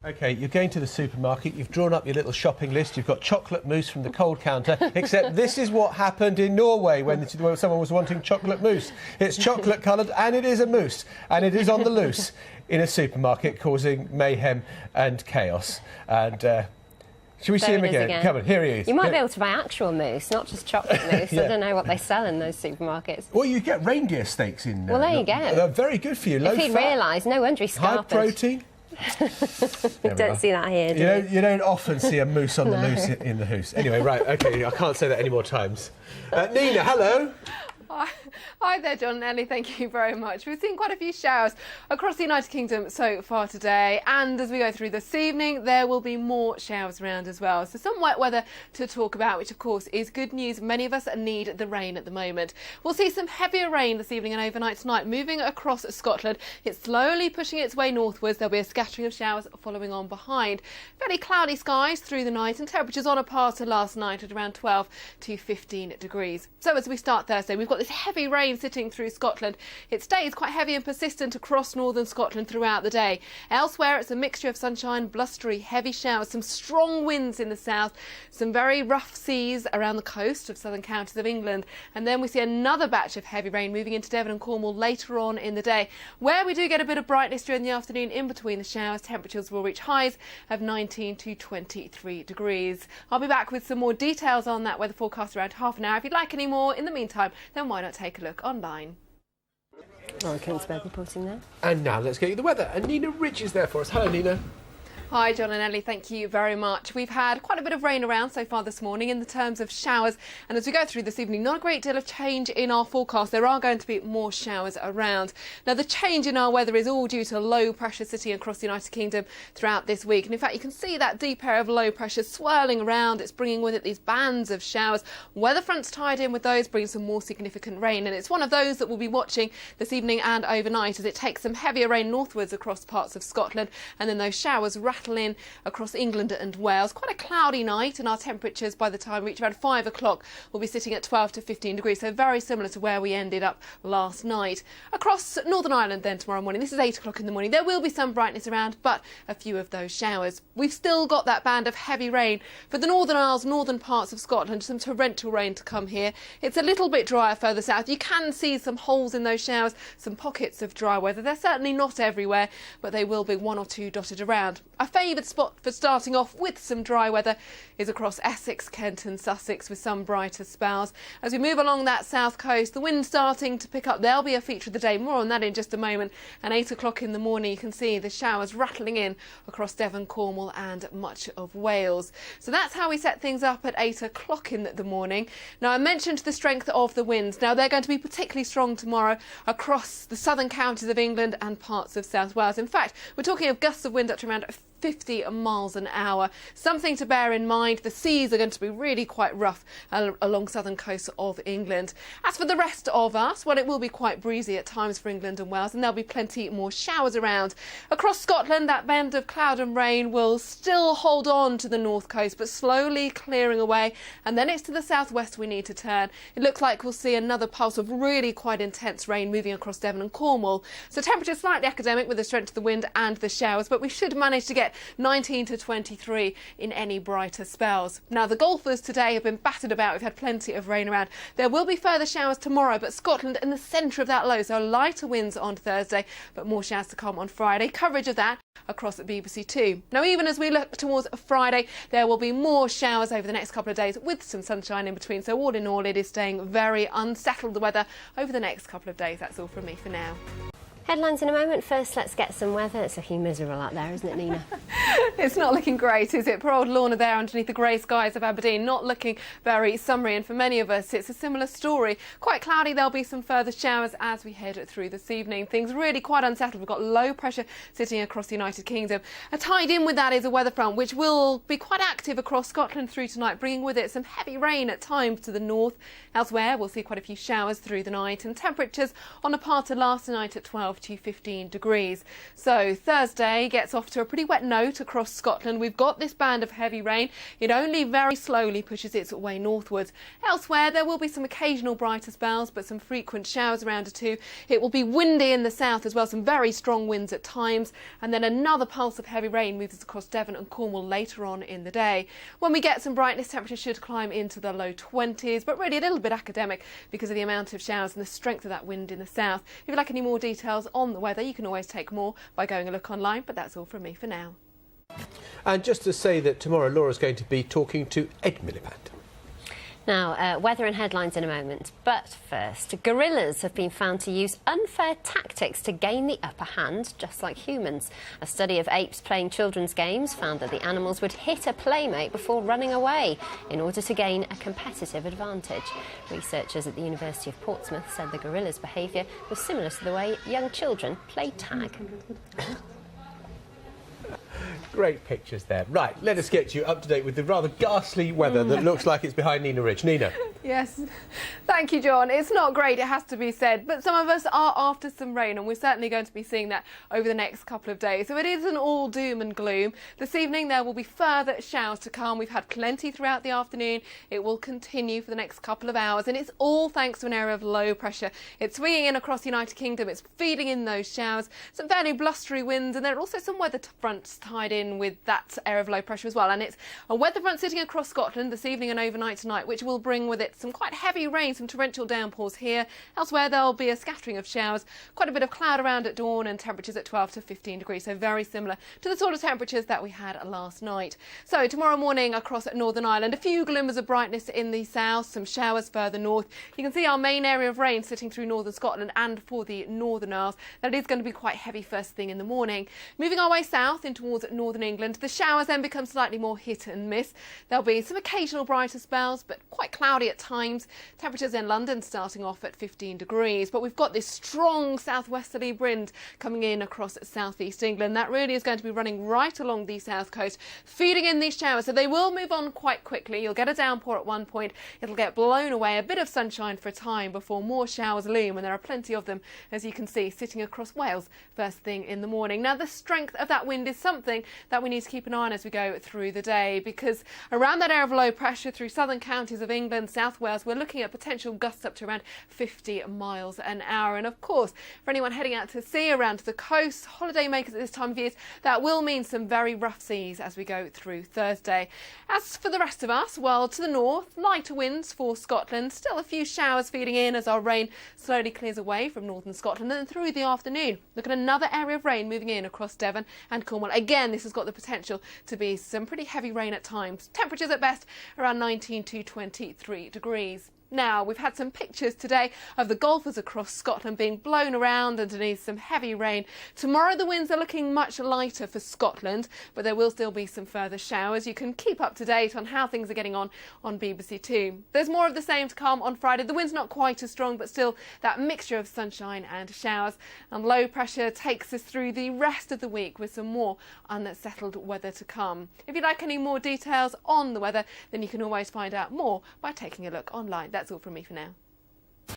OK, you're going to the supermarket, you've drawn up your little shopping list, you've got chocolate mousse from the cold counter, except this is what happened in Norway when someone was wanting chocolate mousse. It's chocolate coloured and it is a mousse, and it is on the loose in a supermarket, causing mayhem and chaos. And shall we see him again? Come on, here he is. You might be able to buy actual mousse, not just chocolate mousse. Yeah. I don't know what they sell in those supermarkets. Well, you get reindeer steaks in. Well, there you go. They're very good for you. Low if he'd realised, no wonder he's high protein. Don't see that here, do you don't often see a moose on the loose in the hoose. Anyway, right, OK, I can't say that any more times. Nina, hello. Hi there, John and Ellie. Thank you very much. We've seen quite a few showers across the United Kingdom so far today, and as we go through this evening, there will be more showers around as well. So some wet weather to talk about, which of course is good news. Many of us need the rain at the moment. We'll see some heavier rain this evening and overnight tonight, moving across Scotland. It's slowly pushing its way northwards. There'll be a scattering of showers following on behind. Fairly cloudy skies through the night, and temperatures on a par to last night at around 12 to 15 degrees. So as we start Thursday, we've got this heavy rain sitting through Scotland. It stays quite heavy and persistent across northern Scotland throughout the day. Elsewhere, it's a mixture of sunshine, blustery, heavy showers, some strong winds in the south, some very rough seas around the coast of southern counties of England. And then we see another batch of heavy rain moving into Devon and Cornwall later on in the day. Where we do get a bit of brightness during the afternoon in between the showers, temperatures will reach highs of 19 to 23 degrees. I'll be back with some more details on that weather forecast around half an hour. If you'd like any more in the meantime, then why not take a look online. Kingsburg reporting there. And now let's get you the weather. And Nina Ridge is there for us. Hello, Nina. Hi, John and Ellie. Thank you very much. We've had quite a bit of rain around so far this morning in the terms of showers. And as we go through this evening, not a great deal of change in our forecast. There are going to be more showers around. Now, the change in our weather is all due to low pressure sitting across the United Kingdom throughout this week. And in fact, you can see that deep air of low pressure swirling around. It's bringing with it these bands of showers. Weather fronts tied in with those bring some more significant rain. And it's one of those that we'll be watching this evening and overnight as it takes some heavier rain northwards across parts of Scotland. And then those showers rattle in across England and Wales. Quite a cloudy night, and our temperatures by the time we reach around 5 o'clock will be sitting at 12 to 15 degrees, so very similar to where we ended up last night. Across Northern Ireland then tomorrow morning, this is 8 o'clock in the morning, there will be some brightness around, but a few of those showers. We've still got that band of heavy rain for the Northern Isles, northern parts of Scotland, some torrential rain to come here. It's a little bit drier further south. You can see some holes in those showers, some pockets of dry weather. They're certainly not everywhere, but they will be one or two dotted around. A favoured spot for starting off with some dry weather is across Essex, Kent and Sussex with some brighter spells. As we move along that south coast, the wind starting to pick up. There'll be a feature of the day. More on that in just a moment. And 8 o'clock in the morning, you can see the showers rattling in across Devon, Cornwall and much of Wales. So that's how we set things up at 8 o'clock in the morning. Now, I mentioned the strength of the winds. Now, they're going to be particularly strong tomorrow across the southern counties of England and parts of South Wales. In fact, we're talking of gusts of wind up to around 50 miles an hour. Something to bear in mind, the seas are going to be really quite rough along southern coasts of England. As for the rest of us, well, it will be quite breezy at times for England and Wales, and there'll be plenty more showers around. Across Scotland, that band of cloud and rain will still hold on to the north coast, but slowly clearing away, and then it's to the southwest we need to turn. It looks like we'll see another pulse of really quite intense rain moving across Devon and Cornwall. So temperatures slightly academic with the strength of the wind and the showers, but we should manage to get 19 to 23 in any brighter spells. Now, the golfers today have been battered about. We've had plenty of rain around. There will be further showers tomorrow, but Scotland in the centre of that low, so lighter winds on Thursday, but more showers to come on Friday. Coverage of that across at BBC Two. Now, even as we look towards Friday, there will be more showers over the next couple of days with some sunshine in between. So all in all, it is staying very unsettled, the weather over the next couple of days. That's all from me for now. Headlines in a moment. First, let's get some weather. It's looking miserable out there, isn't it, Nina? It's not looking great, is it? Poor old Lorna there underneath the grey skies of Aberdeen, not looking very summery, and for many of us it's a similar story. Quite cloudy. There'll be some further showers as we head through this evening. Things really quite unsettled. We've got low pressure sitting across the United Kingdom. And tied in with that is a weather front which will be quite active across Scotland through tonight, bringing with it some heavy rain at times to the north. Elsewhere, we'll see quite a few showers through the night, and temperatures on a par to last night at 12 12 to 15 degrees. So Thursday gets off to a pretty wet note across Scotland. We've got this band of heavy rain. It only very slowly pushes its way northwards. Elsewhere, there will be some occasional brighter spells, but some frequent showers around too. It will be windy in the south as well, some very strong winds at times, and then another pulse of heavy rain moves across Devon and Cornwall later on in the day. When we get some brightness, temperatures should climb into the low 20s, but really a little bit academic because of the amount of showers and the strength of that wind in the south. If you'd like any more details on the weather, you can always take more by going a look online, but that's all from me for now. And just to say that tomorrow Laura's going to be talking to Ed Miliband. Now, weather and headlines in a moment, but first, gorillas have been found to use unfair tactics to gain the upper hand, just like humans. A study of apes playing children's games found that the animals would hit a playmate before running away in order to gain a competitive advantage. Researchers at the University of Portsmouth said the gorillas' behaviour was similar to the way young children play tag. Great pictures there. Right, let us get you up to date with the rather ghastly weather that looks like it's behind Nina Ridge. Nina. Yes, thank you, John. It's not great, it has to be said, but some of us are after some rain, and we're certainly going to be seeing that over the next couple of days. So it isn't all doom and gloom. This evening there will be further showers to come. We've had plenty throughout the afternoon. It will continue for the next couple of hours, and it's all thanks to an area of low pressure. It's swinging in across the United Kingdom. It's feeding in those showers. Some fairly blustery winds, and there are also some weather fronts tied in with that area of low pressure as well. And it's a weather front sitting across Scotland this evening and overnight tonight, which will bring with it some quite heavy rain, some torrential downpours here. Elsewhere, there'll be a scattering of showers, quite a bit of cloud around at dawn, and temperatures at 12 to 15 degrees, so very similar to the sort of temperatures that we had last night. So tomorrow morning across Northern Ireland, a few glimmers of brightness in the south, some showers further north. You can see our main area of rain sitting through northern Scotland and for the Northern Isles. That is going to be quite heavy first thing in the morning. Moving our way south in towards northern England, the showers then become slightly more hit and miss. There'll be some occasional brighter spells, but quite cloudy at times. Temperatures in London starting off at 15 degrees, but we've got this strong southwesterly wind coming in across southeast England. That really is going to be running right along the south coast, feeding in these showers, so they will move on quite quickly. You'll get a downpour at one point, it'll get blown away, a bit of sunshine for a time before more showers loom, and there are plenty of them, as you can see, sitting across Wales first thing in the morning. Now, the strength of that wind is something that we need to keep an eye on as we go through the day, because around that area of low pressure through southern counties of England, South Wales, we're looking at potential gusts up to around 50 miles an hour. And of course, for anyone heading out to sea, around to the coast, holiday makers at this time of year, that will mean some very rough seas as we go through Thursday. As for the rest of us, well, to the north, lighter winds for Scotland, still a few showers feeding in as our rain slowly clears away from northern Scotland. And then through the afternoon, look at another area of rain moving in across Devon and Cornwall. Again, this has got the potential to be some pretty heavy rain at times. Temperatures at best around 19 to 23 degrees. Now, we've had some pictures today of the golfers across Scotland being blown around underneath some heavy rain. Tomorrow the winds are looking much lighter for Scotland, but there will still be some further showers. You can keep up to date on how things are getting on BBC Two. There's more of the same to come on Friday. The wind's not quite as strong, but still that mixture of sunshine and showers. And low pressure takes us through the rest of the week with some more unsettled weather to come. If you'd like any more details on the weather, then you can always find out more by taking a look online. That's all from me for now.